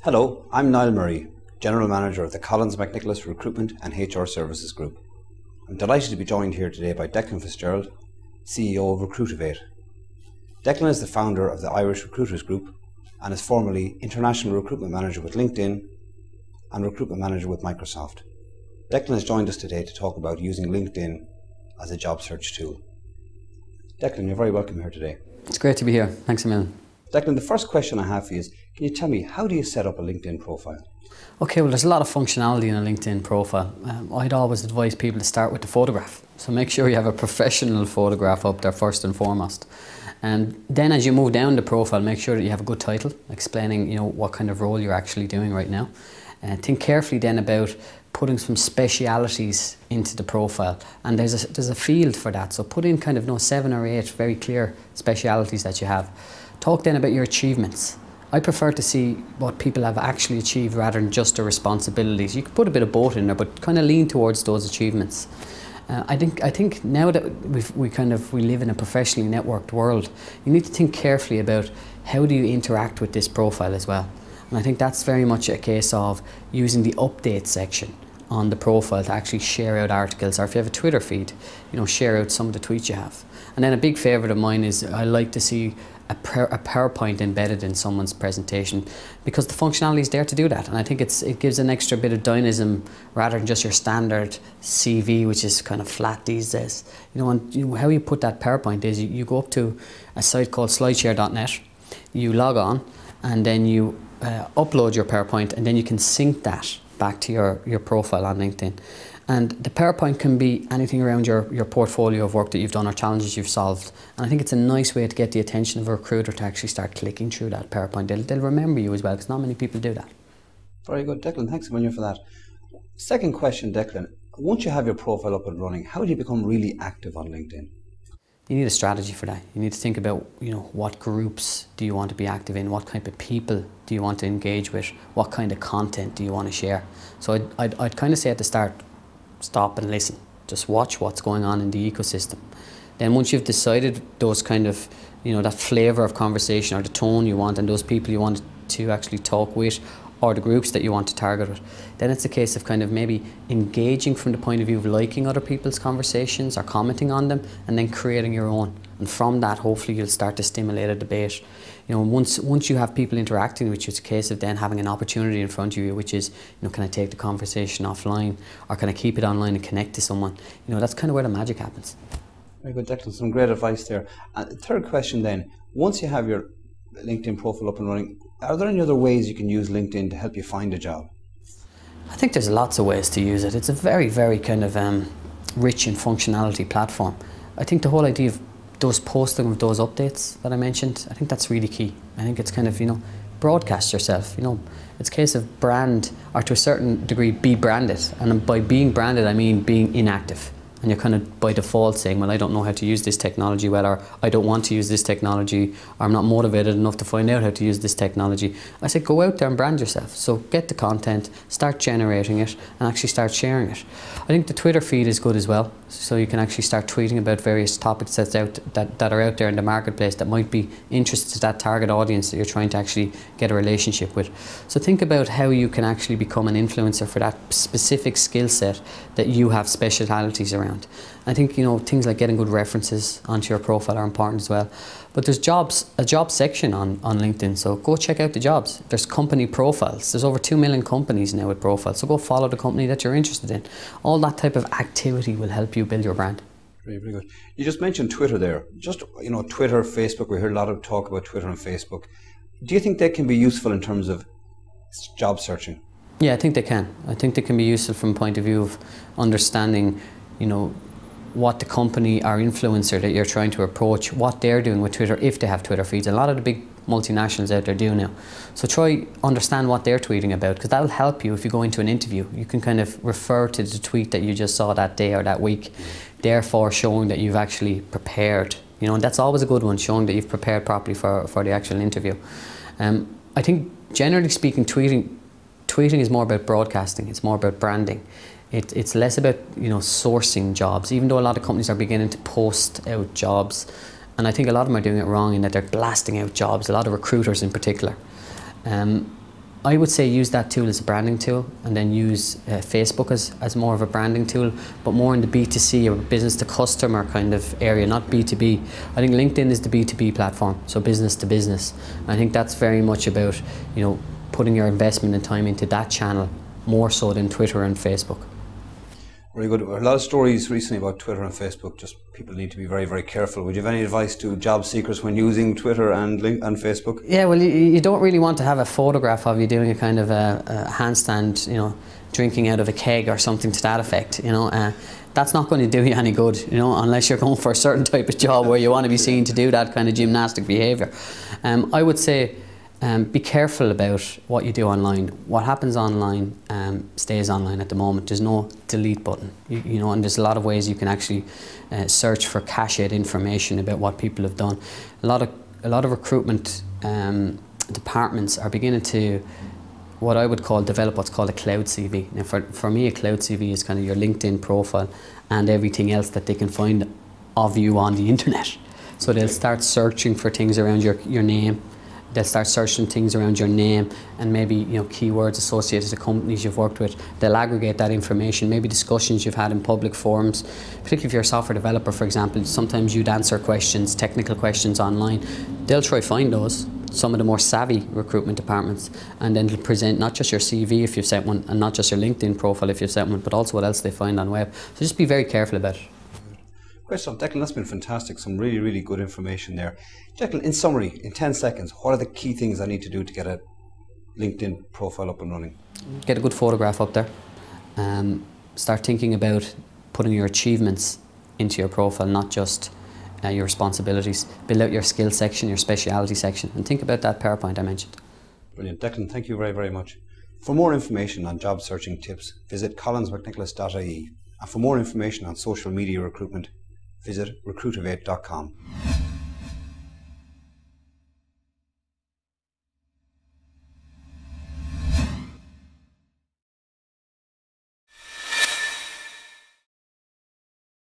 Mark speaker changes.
Speaker 1: Hello, I'm Niall Murray, General Manager of the Collins McNicholas Recruitment and HR Services Group. I'm delighted to be joined here today by Declan Fitzgerald, CEO of Recruitivate. Declan is the founder of the Irish Recruiters Group and is formerly International Recruitment Manager with LinkedIn and Recruitment Manager with Microsoft. Declan has joined us today to talk about using LinkedIn as a job search tool. Declan, you're very welcome here today.
Speaker 2: It's great to be here. Thanks a million.
Speaker 1: Declan, the first question I have for you is, can you tell me, how do you set up a LinkedIn profile?
Speaker 2: Okay, well, there's a lot of functionality in a LinkedIn profile. I'd always advise people to start with the photograph. So make sure you have a professional photograph up there first and foremost. And then as you move down the profile, make sure that you have a good title explaining, what kind of role you're actually doing right now. And think carefully then about putting some specialities into the profile. And there's a field for that. So put in 7 or 8 very clear specialities that you have. Talk then about your achievements. I prefer to see what people have actually achieved rather than just their responsibilities. You could put a bit of both in there, but kind of lean towards those achievements. I think now that we live in a professionally networked world, you need to think carefully about how do you interact with this profile as well. And I think that's very much a case of using the update section on the profile to actually share out articles, or if you have a Twitter feed, share out some of the tweets you have. And then a big favourite of mine is I like to see a PowerPoint embedded in someone's presentation, because the functionality is there to do that, and I think it gives an extra bit of dynamism rather than just your standard CV, which is kind of flat these days. And how you put that PowerPoint is you go up to a site called slideshare.net, you log on, and then you upload your PowerPoint, and then you can sync that back to your profile on LinkedIn. And the PowerPoint can be anything around your portfolio of work that you've done or challenges you've solved. And I think it's a nice way to get the attention of a recruiter to actually start clicking through that PowerPoint. They'll remember you as well, because not many people do that.
Speaker 1: Very good, Declan. Thanks a million for that. Second question, Declan. Once you have your profile up and running, how do you become really active on LinkedIn?
Speaker 2: You need a strategy for that. You need to think about, what groups do you want to be active in? What type of people do you want to engage with? What kind of content do you want to share? So I'd kind of say at the start, stop and listen. Just watch what's going on in the ecosystem. Then once you've decided those that flavour of conversation or the tone you want and those people you want to actually talk with, or the groups that you want to target with, then it's a case of maybe engaging from the point of view of liking other people's conversations or commenting on them, and then creating your own. And from that, hopefully you'll start to stimulate a debate. Once you have people interacting with you, it's a case of then having an opportunity in front of you, which is, can I take the conversation offline, or can I keep it online and connect to someone? That's kind of where the magic happens.
Speaker 1: Very good, Declan. Some great advice there. Third question then, once you have your LinkedIn profile up and running, are there any other ways you can use LinkedIn to help you find a job?
Speaker 2: I think there's lots of ways to use it. It's a very, very rich in functionality platform. I think the whole idea of those posting of those updates that I mentioned, I think that's really key. I think it's broadcast yourself. It's a case of brand, or to a certain degree be branded. And by being branded, I mean being inactive. And you're by default saying, well, I don't know how to use this technology well, or I don't want to use this technology, or I'm not motivated enough to find out how to use this technology. I said, go out there and brand yourself. So get the content, start generating it, and actually start sharing it. I think the Twitter feed is good as well. So you can actually start tweeting about various topics that are out there in the marketplace that might be interested to that target audience that you're trying to actually get a relationship with. So think about how you can actually become an influencer for that specific skill set that you have specialities around. I think things like getting good references onto your profile are important as well. But there's a job section on LinkedIn, so go check out the jobs. There's company profiles. There's over 2 million companies now with profiles, so go follow the company that you're interested in. All that type of activity will help you build your brand.
Speaker 1: Very, very good. You just mentioned Twitter there. Just Twitter, Facebook. We hear a lot of talk about Twitter and Facebook. Do you think they can be useful in terms of job searching?
Speaker 2: Yeah, I think they can. I think they can be useful from a point of view of understanding what the company or influencer that you're trying to approach, what they're doing with Twitter, if they have Twitter feeds. A lot of the big multinationals out there do now. So try understand what they're tweeting about, because that'll help you if you go into an interview. You can refer to the tweet that you just saw that day or that week, therefore showing that you've actually prepared. And that's always a good one, showing that you've prepared properly for the actual interview. I think generally speaking, tweeting is more about broadcasting, it's more about branding. It's less about sourcing jobs, even though a lot of companies are beginning to post out jobs. And I think a lot of them are doing it wrong in that they're blasting out jobs, a lot of recruiters in particular. I would say use that tool as a branding tool, and then use Facebook as more of a branding tool, but more in the B2C or business to customer kind of area, not B2B. I think LinkedIn is the B2B platform, so business to business. I think that's very much about, you know, putting your investment and time into that channel more so than Twitter and Facebook.
Speaker 1: Very good. A lot of stories recently about Twitter and Facebook. Just people need to be very, very careful. Would you have any advice to job seekers when using Twitter and Facebook?
Speaker 2: Yeah, well, you don't really want to have a photograph of you doing a kind of a handstand, you know, drinking out of a keg or something to that effect. You know, that's not going to do you any good. You know, unless you're going for a certain type of job where you want to be seen to do that kind of gymnastic behaviour. I would say, be careful about what you do online. What happens online stays online at the moment. There's no delete button, you know, and there's a lot of ways you can actually search for cached information about what people have done. A lot of recruitment departments are beginning to, what I would develop what's called a cloud CV. Now for me, a cloud CV is kind of your LinkedIn profile and everything else that they can find of you on the internet. So they'll start searching for things around your name. They'll start searching things around your name and maybe, you know, keywords associated to companies you've worked with. They'll aggregate that information, maybe discussions you've had in public forums. Particularly if you're a software developer, for example, sometimes you'd answer questions, technical questions online. They'll try find those, some of the more savvy recruitment departments, and then they'll present not just your CV if you've sent one, and not just your LinkedIn profile if you've sent one, but also what else they find on web. So just be very careful about it.
Speaker 1: Great stuff, Declan. That's been fantastic. Some really, really good information there. Declan, in summary, in 10 seconds, what are the key things I need to do to get a LinkedIn profile up and running?
Speaker 2: Get a good photograph up there. Start thinking about putting your achievements into your profile, not just your responsibilities. Build out your skill section, your speciality section, and think about that PowerPoint I mentioned.
Speaker 1: Brilliant. Declan, thank you very, very much. For more information on job searching tips, visit collinsmcnicholas.ie. And for more information on social media recruitment, visit recruitivate.com.